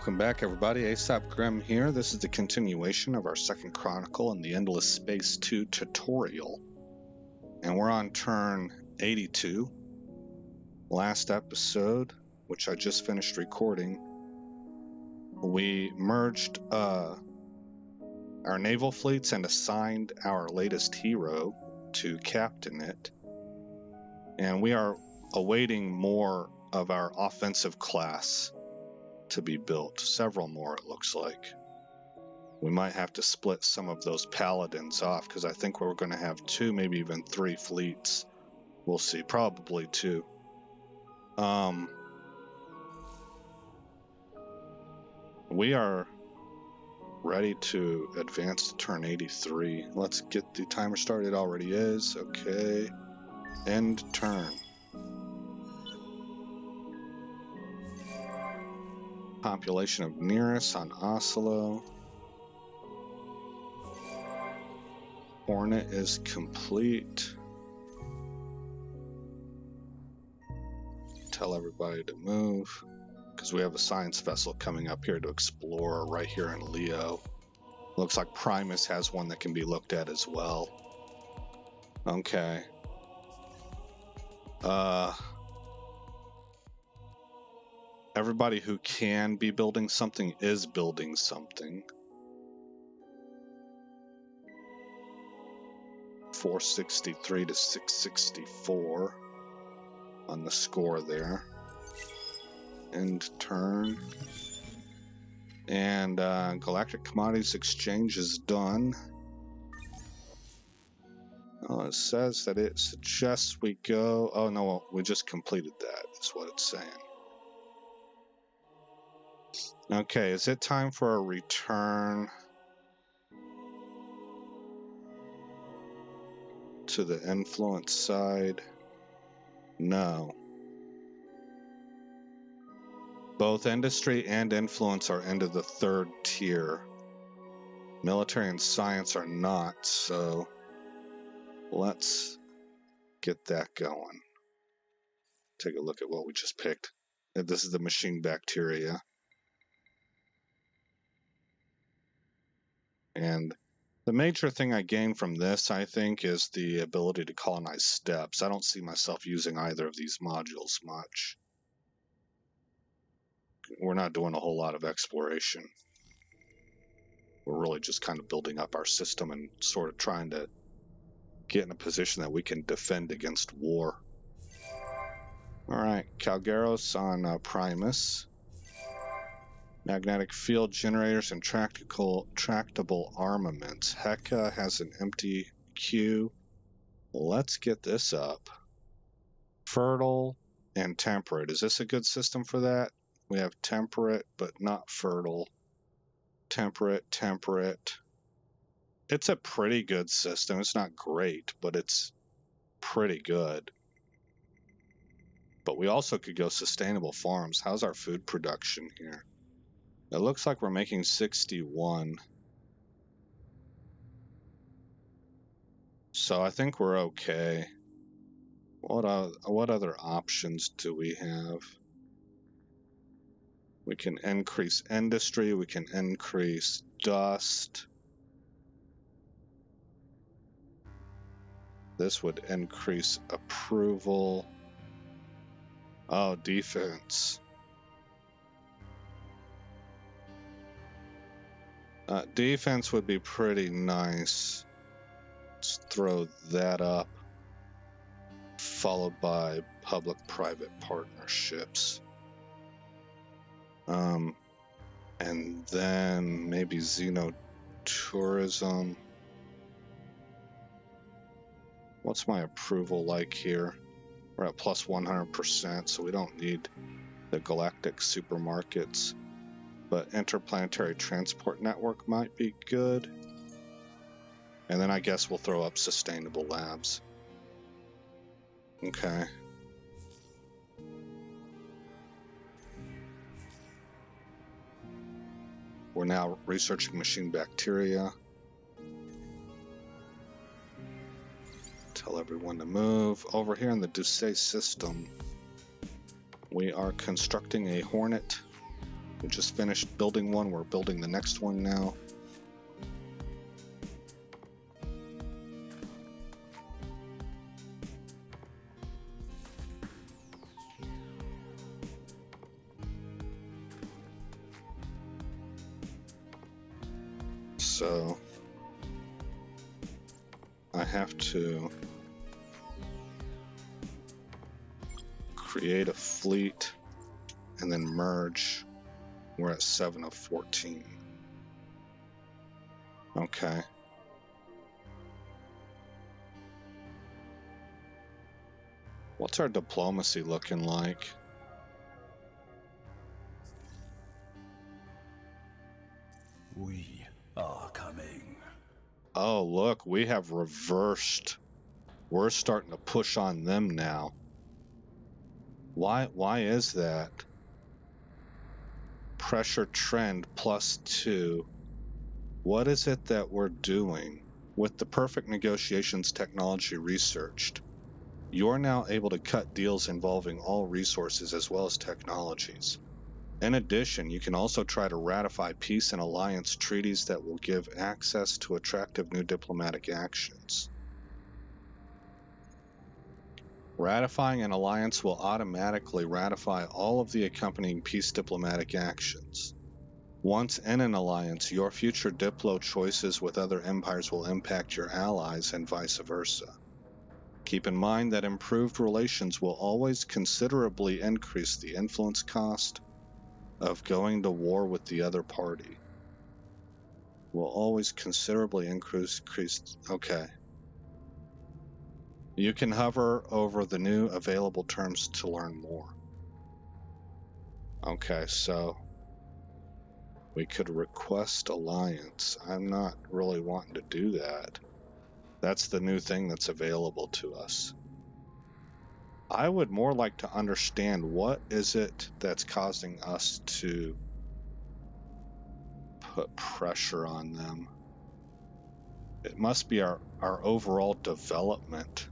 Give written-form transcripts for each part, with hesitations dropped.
Welcome back, everybody. ASAP Grim here. This is the continuation of our second Chronicle in the Endless Space 2 tutorial. And we're on turn 82. Last episode, which I just finished recording, we merged our naval fleets and assigned our latest hero to captain it. And we are awaiting more of our offensive class to be built. Several more, it looks like. We might have to split some of those paladins off, because I think we're going to have 2, maybe even 3 fleets. We'll see. Probably 2. We are ready to advance to turn 83. Let's get the timer started. It already is. Okay. End turn. Population of Nearest on Oslo. Hornet is complete. Tell everybody to move, because we have a science vessel coming up here to explore right here in Leo. Looks like Primus has one that can be looked at as well. Okay. Everybody who can be building something is building something. 463 to 664 on the score there. End turn. And Galactic Commodities Exchange is done. Oh, it says that it suggests we go... Oh, no, we just completed that, is what it's saying. Okay, is it time for a return to the influence side? No. Both industry and influence are into the 3rd tier. Military and science are not, so let's get that going. Take a look at what we just picked. This is the machine bacteria. And the major thing I gain from this, I think, is the ability to colonize steps. I don't see myself using either of these modules much. We're not doing a whole lot of exploration. We're really just kind of building up our system and sort of trying to get in a position that we can defend against war. Alright, Calgaros on Primus. Magnetic field generators and tractable armaments. Heka has an empty queue. Let's get this up. Fertile and temperate. Is this a good system for that? We have temperate, but not fertile. Temperate, temperate. It's a pretty good system. It's not great, but it's pretty good. But we also could go sustainable farms. How's our food production here? It looks like we're making 61. So I think we're okay. What other options do we have? We can increase industry. We can increase dust. This would increase approval. Oh, defense. Defense would be pretty nice. Let's throw that up. Followed by public-private partnerships. And then maybe xenotourism. What's my approval like here? We're at plus 100%, so we don't need the galactic supermarkets. But interplanetary transport network might be good. And then I guess we'll throw up sustainable labs. Okay. We're now researching machine bacteria. Tell everyone to move. Over here in the Doucet system, we are constructing a Hornet We just finished building one. We're building the next one now. So I have to create a fleet and then merge. We're at 7 of 14. Okay. What's our diplomacy looking like? We are coming. Oh, look, we have reversed. We're starting to push on them now. Why is that? Pressure trend +2. What is it that we're doing? With the perfect negotiations technology researched, you're now able to cut deals involving all resources as well as technologies. In addition, you can also try to ratify peace and alliance treaties that will give access to attractive new diplomatic actions. Ratifying an alliance will automatically ratify all of the accompanying peace diplomatic actions. Once in an alliance, your future diplo choices with other empires will impact your allies and vice versa. Keep in mind that improved relations will always considerably increase the influence cost of going to war with the other party. Will always considerably increase. Okay. You can hover over the new available terms to learn more. Okay, so we could request alliance. I'm not really wanting to do that. That's the new thing that's available to us. I would more like to understand what is it that's causing us to put pressure on them. It must be our overall development.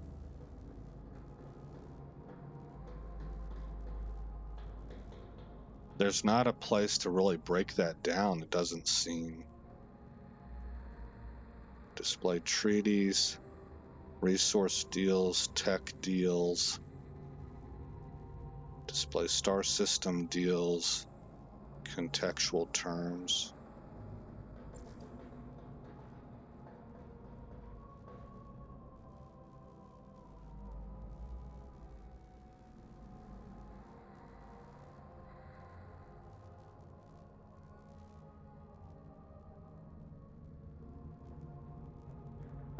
There's not a place to really break that down, it doesn't seem. Display treaties, resource deals, tech deals, display star system deals, contextual terms.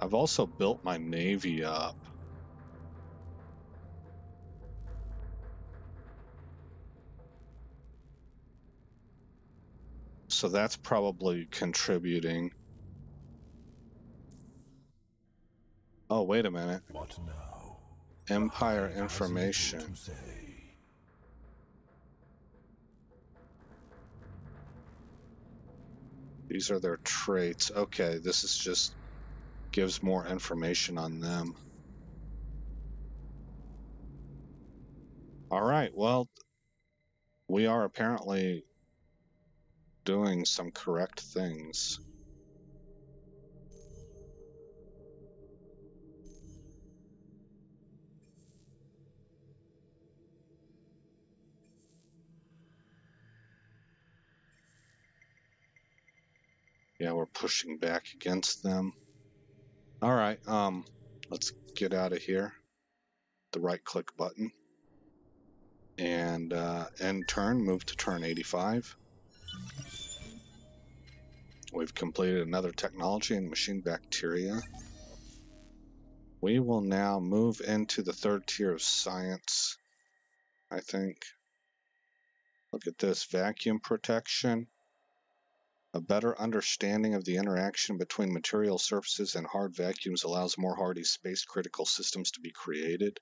I've also built my navy up. So that's probably contributing. Oh, wait a minute. What now? Empire The Hive has little information. to say. These are their traits. Okay, this is just gives more information on them. All right, well, we are apparently doing some correct things. Yeah, we're pushing back against them. All right, let's get out of here. The right-click button. And end turn, move to turn 85. We've completed another technology in machine bacteria. We will now move into the third tier of science, I think. Look at this, vacuum protection. A better understanding of the interaction between material surfaces and hard vacuums allows more hardy space-critical systems to be created.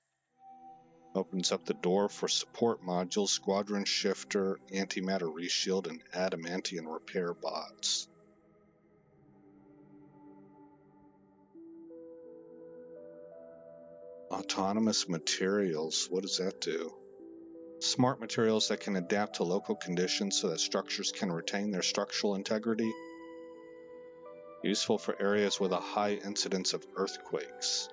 Opens up the door for support modules, squadron shifter, antimatter reshield, and adamantium repair bots. Autonomous materials, what does that do? Smart materials that can adapt to local conditions so that structures can retain their structural integrity. Useful for areas with a high incidence of earthquakes.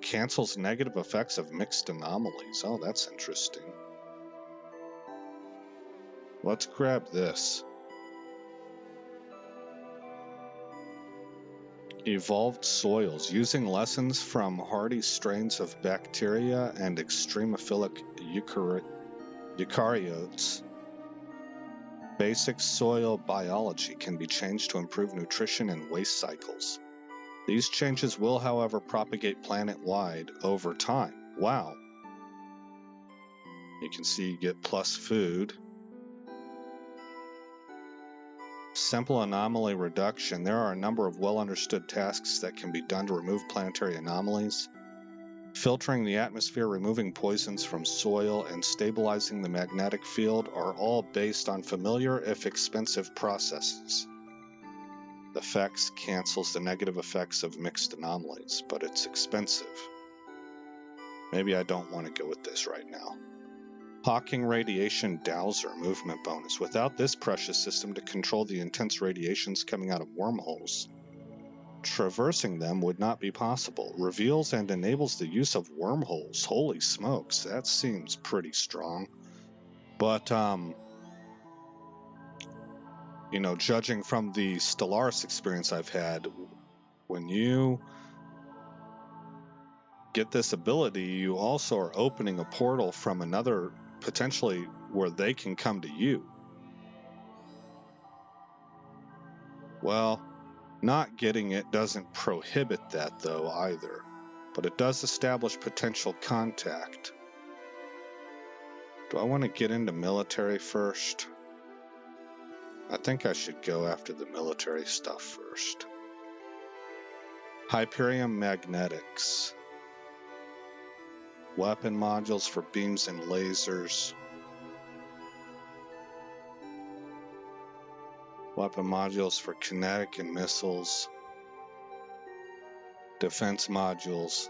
Cancels negative effects of mixed anomalies. Oh, that's interesting. Let's grab this. Evolved soils. Using lessons from hardy strains of bacteria and extremophilic eukaryotes, basic soil biology can be changed to improve nutrition and waste cycles. These changes will, however, propagate planet-wide over time. Wow. You can see you get plus food. Simple anomaly reduction. There are a number of well-understood tasks that can be done to remove planetary anomalies. Filtering the atmosphere, removing poisons from soil, and stabilizing the magnetic field are all based on familiar, if expensive, processes. The effects cancels the negative effects of mixed anomalies, but it's expensive. Maybe I don't want to go with this right now. Hawking radiation dowser movement bonus. Without this precious system to control the intense radiations coming out of wormholes, traversing them would not be possible. Reveals and enables the use of wormholes. Holy smokes, that seems pretty strong. But, you know, judging from the Stellaris experience I've had, when you get this ability, you also are opening a portal from another, potentially where they can come to you. Well, not getting it doesn't prohibit that, though, either. But it does establish potential contact. Do I want to get into military first? I think I should go after the military stuff first. Hyperion magnetics. Weapon modules for beams and lasers. Weapon modules for kinetic and missiles. Defense modules.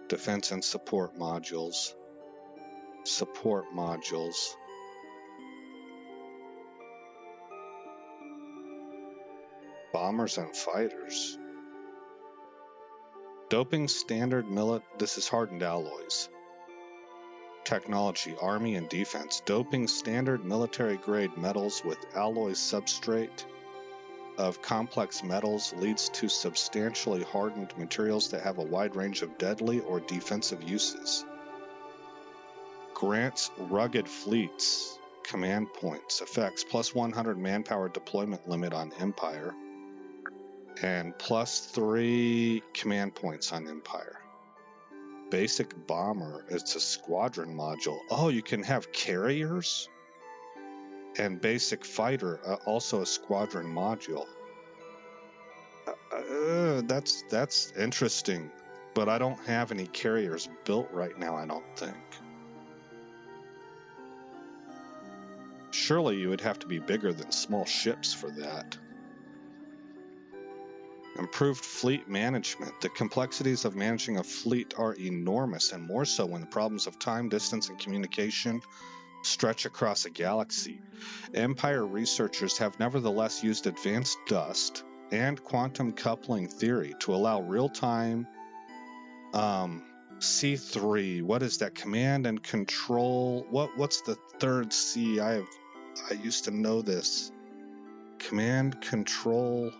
Defense and support modules. Support modules. Bombers and fighters. Doping standard this is hardened alloys. Technology, army and defense. Doping standard military grade metals with alloy substrate of complex metals leads to substantially hardened materials that have a wide range of deadly or defensive uses. Grants rugged fleets command points. Effects plus 100 manpower deployment limit on Empire and plus 3 command points on Empire. Basic bomber, it's a squadron module. Oh, you can have carriers? And basic fighter, also a squadron module. That's interesting, but I don't have any carriers built right now, I don't think. Surely you would have to be bigger than small ships for that. Improved fleet management. The complexities of managing a fleet are enormous, and more so when the problems of time, distance, and communication stretch across a galaxy. Empire researchers have nevertheless used advanced dust and quantum coupling theory to allow real-time C3. What is that? Command and control. What's the third C? I used to know this. Command control.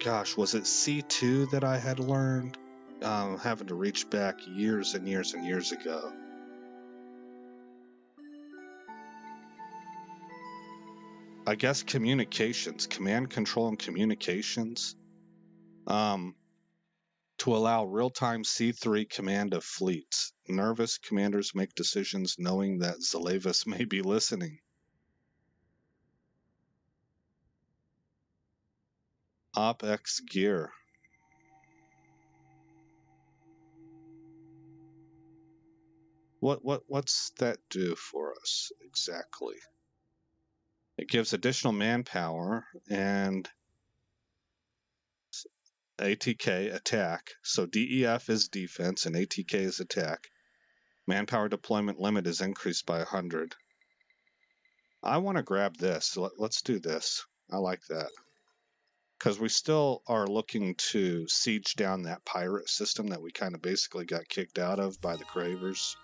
Gosh, was it C2 that I had learned? Having to reach back years and years and years ago. I guess communications, command control and communications, to allow real-time C3 command of fleets. Nervous commanders make decisions knowing that Zelavis may be listening. OpEx gear. What's that do for us exactly? It gives additional manpower and ATK, attack. So DEF is defense and ATK is attack. Manpower deployment limit is increased by 100. I want to grab this. So let's do this. I like that. Because we still are looking to siege down that pirate system that we kind of basically got kicked out of by the Cravers.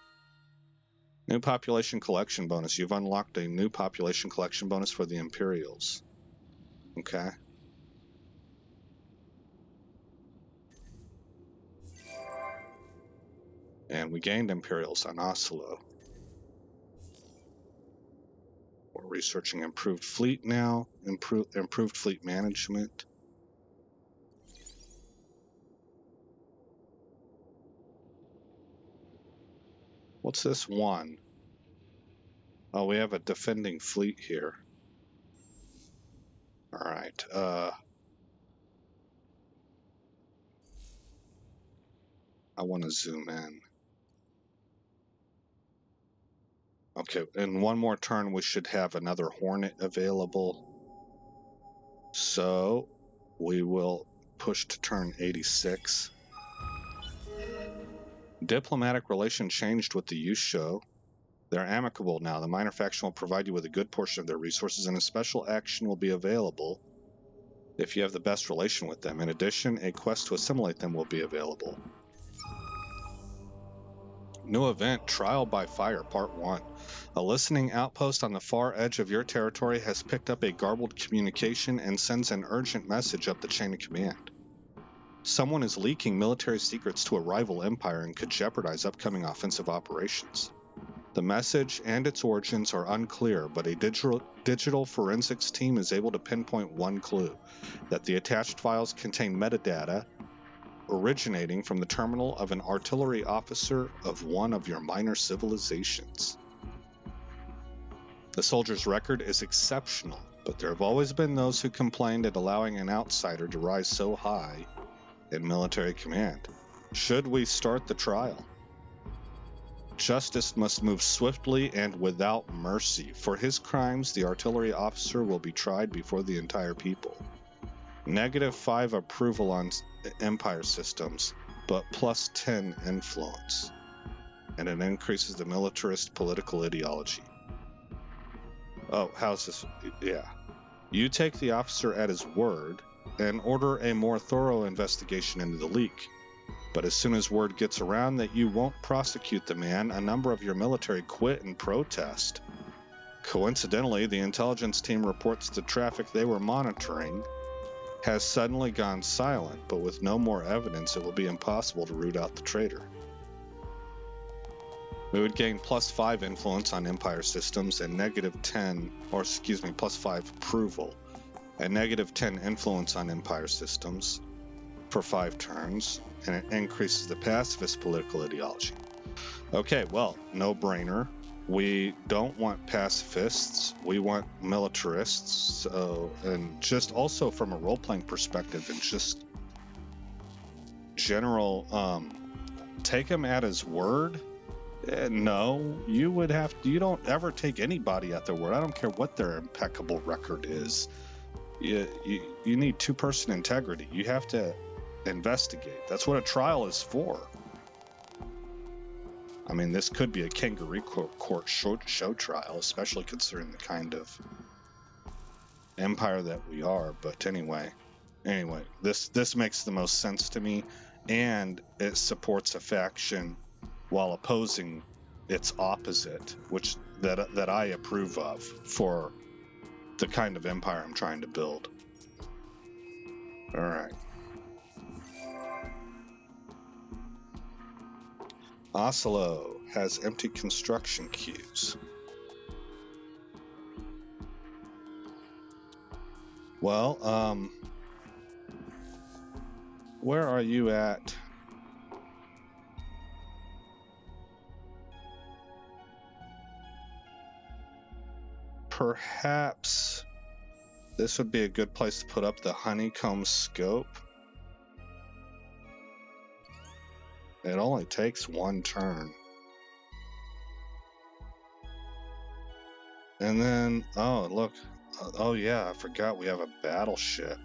New population collection bonus. You've unlocked a new population collection bonus for the Imperials. Okay. And we gained Imperials on Oslo. We're researching improved fleet now. Improved fleet management. What's this one? Oh, we have a defending fleet here. All right. I want to zoom in. Okay, in one more turn, we should have another Hornet available. So we will push to turn 86. Diplomatic relation changed with the Yusho. They're amicable now. The minor faction will provide you with a good portion of their resources, and a special action will be available if you have the best relation with them. In addition, a quest to assimilate them will be available. New event, Trial by Fire, Part 1. A listening outpost on the far edge of your territory has picked up a garbled communication and sends an urgent message up the chain of command. Someone is leaking military secrets to a rival empire and could jeopardize upcoming offensive operations. The message and its origins are unclear, but a digital forensics team is able to pinpoint one clue, that the attached files contain metadata originating from the terminal of an artillery officer of one of your minor civilizations. The soldier's record is exceptional, but there have always been those who complained at allowing an outsider to rise so high in military command. Should we start the trial? Justice must move swiftly and without mercy. For his crimes, the artillery officer will be tried before the entire people. -5 approval on Empire systems, but +10 influence. And it increases the militarist political ideology. Oh, how's this? Yeah. You take the officer at his word and order a more thorough investigation into the leak. But as soon as word gets around that you won't prosecute the man, a number of your military quit and protest. Coincidentally, the intelligence team reports the traffic they were monitoring has suddenly gone silent, but with no more evidence, it will be impossible to root out the traitor. We would gain +5 influence on Empire systems and +5 approval, and -10 influence on Empire systems for 5 turns, and it increases the pacifist political ideology. Okay, well, no brainer. We don't want pacifists, we want militarists. So, and just also from a role-playing perspective and just general, take him at his word. No, you don't ever take anybody at their word. I don't care what their impeccable record is. You need two-person integrity. You have to investigate. That's what a trial is for. I mean, this could be a kangaroo court show trial, especially considering the kind of empire that we are. But anyway, this makes the most sense to me, and it supports a faction while opposing its opposite, which that I approve of for the kind of empire I'm trying to build. All right. Oslo has empty construction queues. Well, where are you at? Perhaps this would be a good place to put up the honeycomb scope. It only takes 1 turn. And then, oh, look. Oh, yeah, I forgot we have a battleship.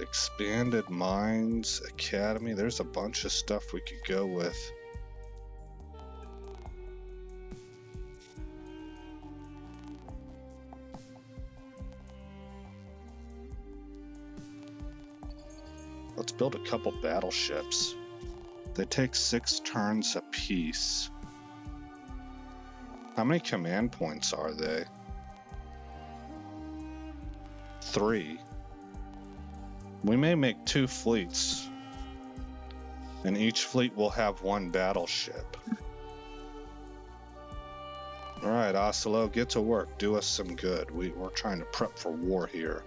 Expanded Minds Academy. There's a bunch of stuff we could go with. Let's build a couple battleships. They take 6 turns apiece. How many command points are they? 3. We may make 2 fleets, and each fleet will have 1 battleship. Alright, Oslo, get to work. Do us some good. We're trying to prep for war here.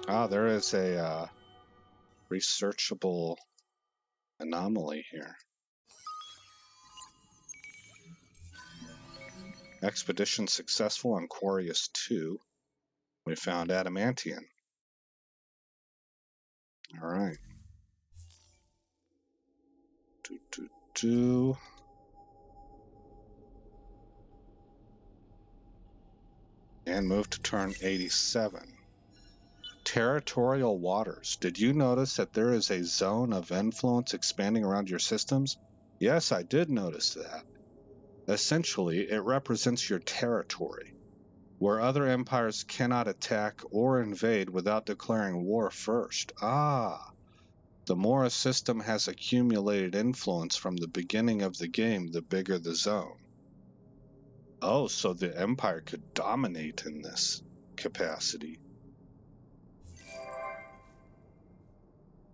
Ah, there is a researchable anomaly here. Expedition successful on Quarius 2. We found adamantium. Alright. And move to turn 87. Territorial waters. Did you notice that there is a zone of influence expanding around your systems? Yes, I did notice that. Essentially, it represents your territory, where other empires cannot attack or invade without declaring war first. Ah, the more a system has accumulated influence from the beginning of the game, the bigger the zone. Oh, so the empire could dominate in this capacity.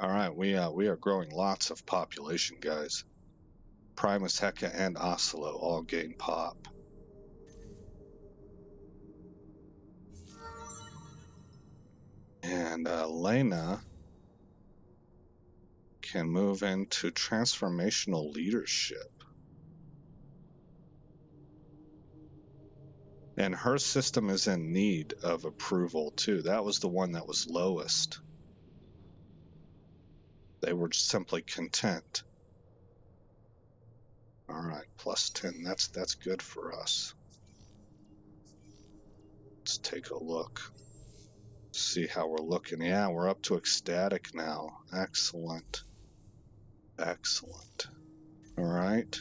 Alright, we are growing lots of population, guys. Primus, Heka, and Oslo all gain pop. And Lena can move into transformational leadership. And her system is in need of approval too. That was the one that was lowest. They were simply content. Alright, plus 10. That's good for us. Let's take a look. See how we're looking. Yeah, we're up to ecstatic now. Excellent. Excellent. Alright.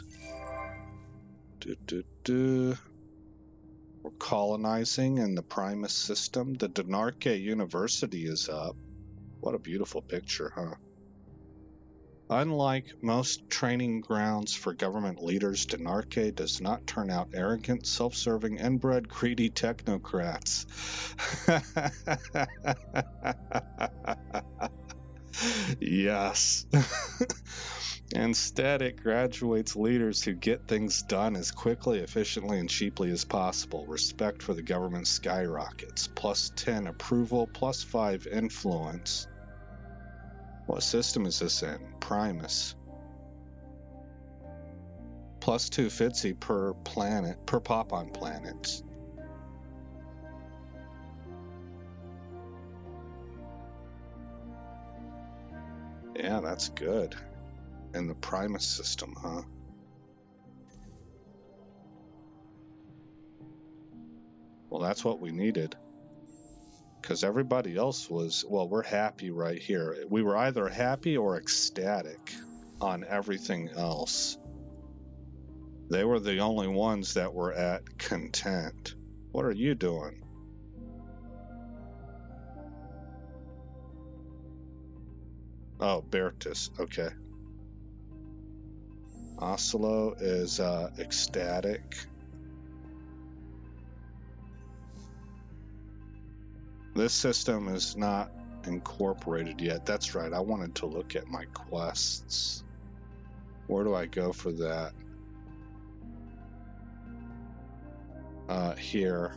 We're colonizing in the Primus system. The Dinarche University is up. What a beautiful picture, huh? Unlike most training grounds for government leaders, Dinarche does not turn out arrogant, self-serving, inbred, greedy technocrats. Yes. Instead, it graduates leaders who get things done as quickly, efficiently, and cheaply as possible. Respect for the government skyrockets. Plus 10 approval, plus 5 influence. What system is this in? Primus. Plus 2 Fitzy per planet, per pop on planets. Yeah, that's good. In the Primus system, huh? Well, that's what we needed. Because everybody else was, well, we're happy right here. We were either happy or ecstatic on everything else. They were the only ones that were at content. What are you doing? Oh, Bertus, okay. Oslo is ecstatic. This system is not incorporated yet. That's right, I wanted to look at my quests. Where do I go for that? Here.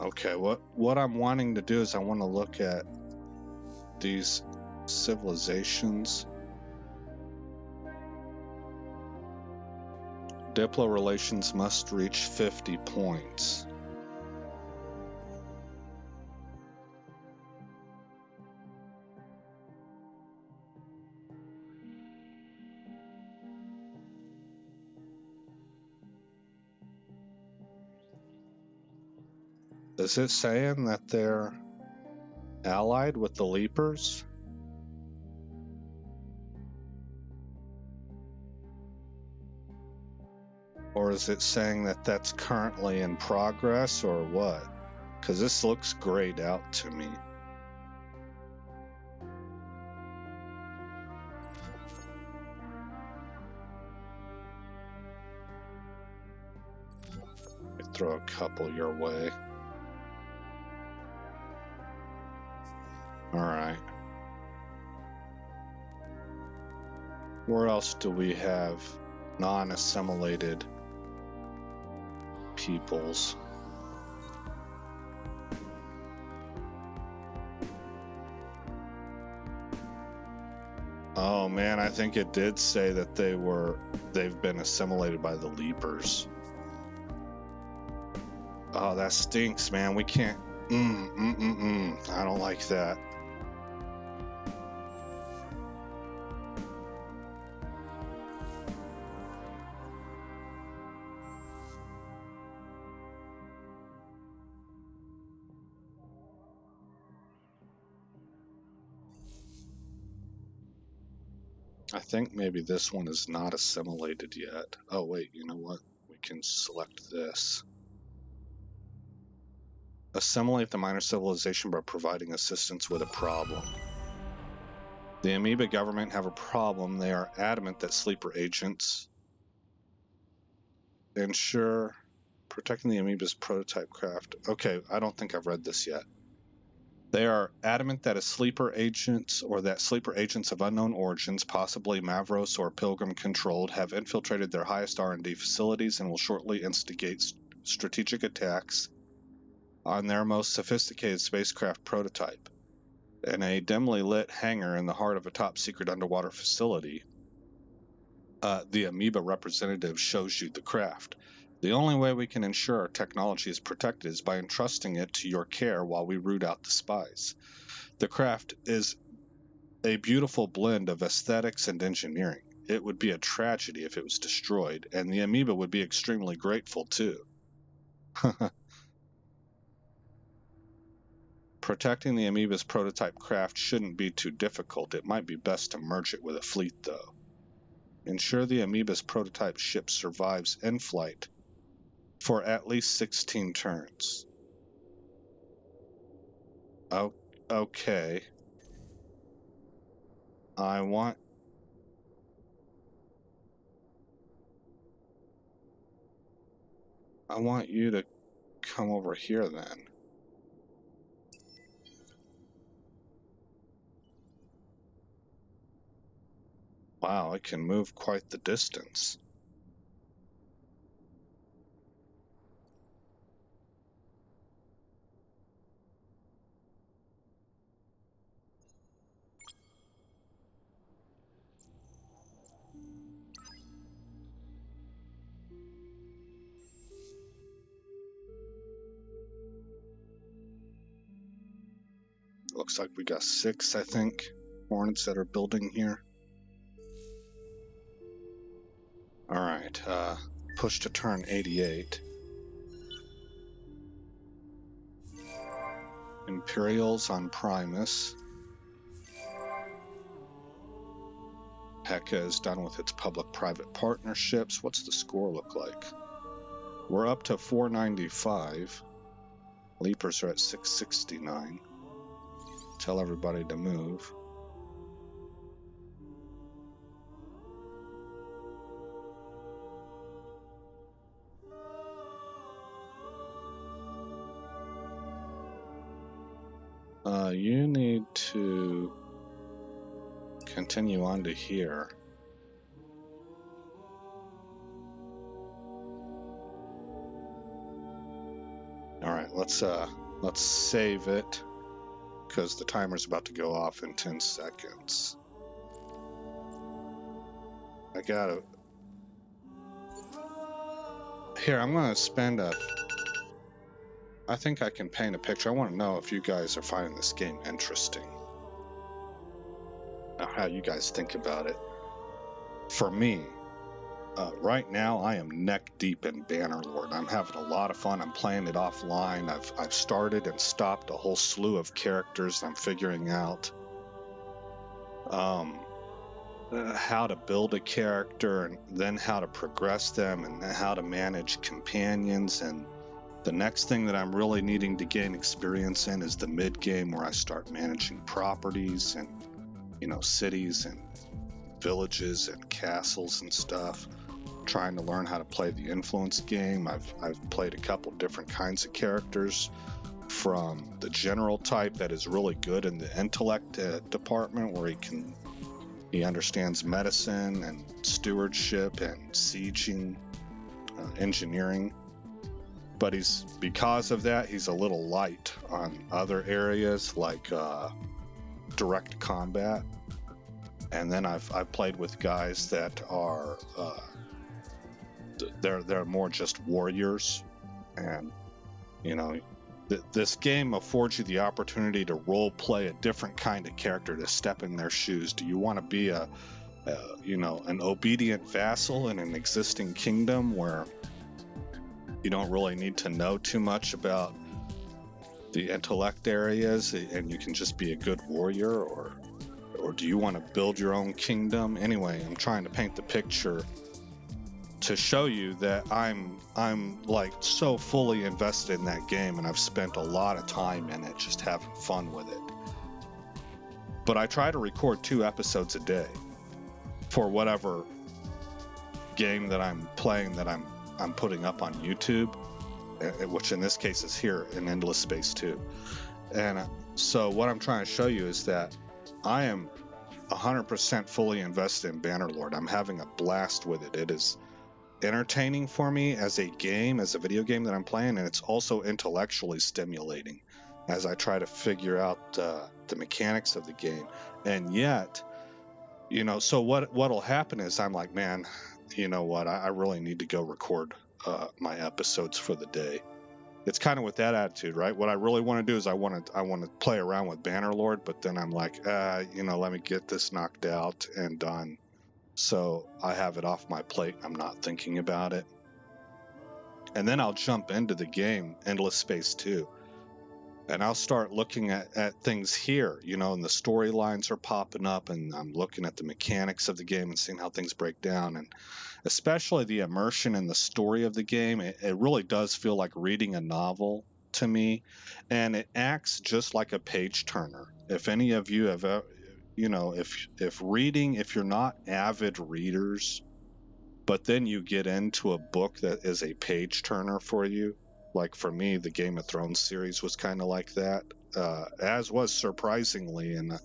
Okay, what I'm wanting to do is I want to look at these civilizations. Diplo relations must reach 50 points. Is it saying that they're allied with the Leapers? Or is it saying that that's currently in progress, or what? Because this looks grayed out to me. Let me throw a couple your way. Alright. Where else do we have non-assimilated peoples? Oh man, I think it did say that they've been assimilated by the Leapers. Oh, that stinks, man. We can't. I don't like that. I think maybe this one is not assimilated yet. Oh wait, you know what? We can select this. Assimilate the minor civilization by providing assistance with a problem. The amoeba government have a problem. They are adamant that sleeper agents ensure protecting the amoeba's prototype craft. Okay, I don't think I've read this yet. They are adamant that sleeper agents of unknown origins, possibly Mavros or Pilgrim controlled, have infiltrated their highest R&D facilities and will shortly instigate strategic attacks on their most sophisticated spacecraft prototype. In a dimly lit hangar in the heart of a top-secret underwater facility, the amoeba representative shows you the craft. The only way we can ensure our technology is protected is by entrusting it to your care while we root out the spies. The craft is a beautiful blend of aesthetics and engineering. It would be a tragedy if it was destroyed, and the amoeba would be extremely grateful too. Protecting the amoeba's prototype craft shouldn't be too difficult. It might be best to merge it with a fleet, though. Ensure the amoeba's prototype ship survives in flight for at least 16 turns. Oh, okay. I want you to come over here then. Wow, it can move quite the distance. Looks like we got 6, I think, Hornets that are building here. Alright, push to turn 88. Imperials on Primus. Heka is done with its public-private partnerships. What's the score look like? We're up to 495. Leapers are at 669. Tell everybody to move. You need to continue on to here. Alright, let's save it, because the timer's about to go off in 10 seconds. I gotta... Here, I'm going to spend I think I can paint a picture. I want to know if you guys are finding this game interesting. How you guys think about it. For me, right now I am neck deep in Bannerlord. I'm having a lot of fun. I'm playing it offline. I've started and stopped a whole slew of characters. I'm figuring out how to build a character and then how to progress them and how to manage companions. And the next thing that I'm really needing to gain experience in is the mid game, where I start managing properties and, you know, cities and villages and castles and stuff. Trying to learn how to play the influence game. I've played a couple different kinds of characters, from the general type that is really good in the intellect department, where he understands medicine and stewardship and sieging, engineering. But because of that, he's a little light on other areas like direct combat. And then I've played with guys that are they're more just warriors, and you know, this game affords you the opportunity to role play a different kind of character, to step in their shoes. Do you want to be an obedient vassal in an existing kingdom where you don't really need to know too much about the intellect areas and you can just be a good warrior, or do you want to build your own kingdom? Anyway, I'm trying to paint the picture to show you that I'm like so fully invested in that game, and I've spent a lot of time in it just having fun with it. But I try to record 2 episodes a day for whatever game that I'm playing that I'm putting up on YouTube, which in this case is here in Endless Space 2. And so what I'm trying to show you is that I am 100% fully invested in Bannerlord. I'm having a blast with it. It is entertaining for me as a game, as a video game that I'm playing, and it's also intellectually stimulating as I try to figure out the mechanics of the game. And yet, you know, so what'll happen is I'm like, man, you know what, I really need to go record my episodes for the day. It's kind of with that attitude, right? What I really want to do is I want to play around with Bannerlord, but then I'm like, let me get this knocked out and done. So I have it off my plate. I'm not thinking about it. And then I'll jump into the game, Endless Space 2. And I'll start looking at things here, you know, and the storylines are popping up, and I'm looking at the mechanics of the game and seeing how things break down. And especially the immersion in the story of the game, it really does feel like reading a novel to me. And it acts just like a page turner. If any of you have if you're not avid readers, but then you get into a book that is a page turner for you, like for me, the Game of Thrones series was kind of like that, as was surprisingly, and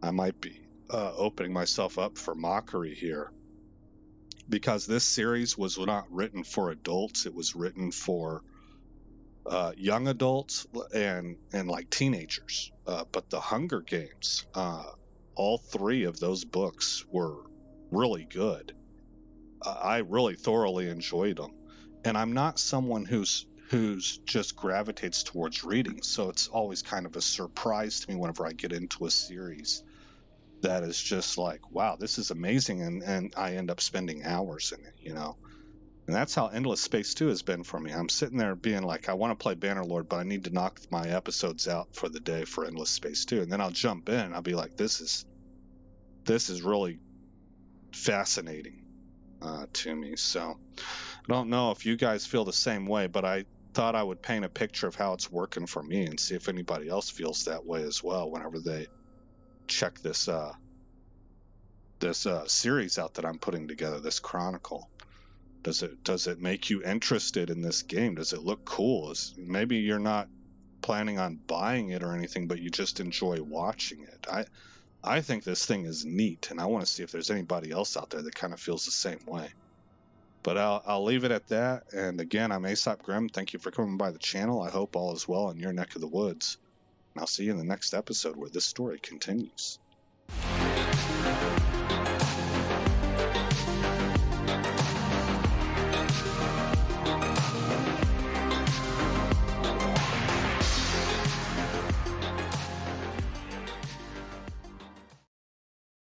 I might be opening myself up for mockery here, because this series was not written for adults. It was written for young adults and like teenagers. But the Hunger Games, all 3 of those books were really good. I really thoroughly enjoyed them, and I'm not someone who's just gravitates towards reading, so it's always kind of a surprise to me whenever I get into a series that is just like, wow, this is amazing, and I end up spending hours in it, you know. And that's how Endless Space 2 has been for me. I'm sitting there being like, I want to play Bannerlord, but I need to knock my episodes out for the day for Endless Space 2. And then I'll jump in and I'll be like, this is really fascinating to me. So I don't know if you guys feel the same way, but I thought I would paint a picture of how it's working for me and see if anybody else feels that way as well whenever they check this series out that I'm putting together, this Chronicle. Does it make you interested in this game? Does it look cool? Maybe you're not planning on buying it or anything, but you just enjoy watching it. I think this thing is neat, and I want to see if there's anybody else out there that kind of feels the same way. But I'll leave it at that. And again, I'm Aesop Grimm. Thank you for coming by the channel. I hope all is well in your neck of the woods. And I'll see you in the next episode where this story continues.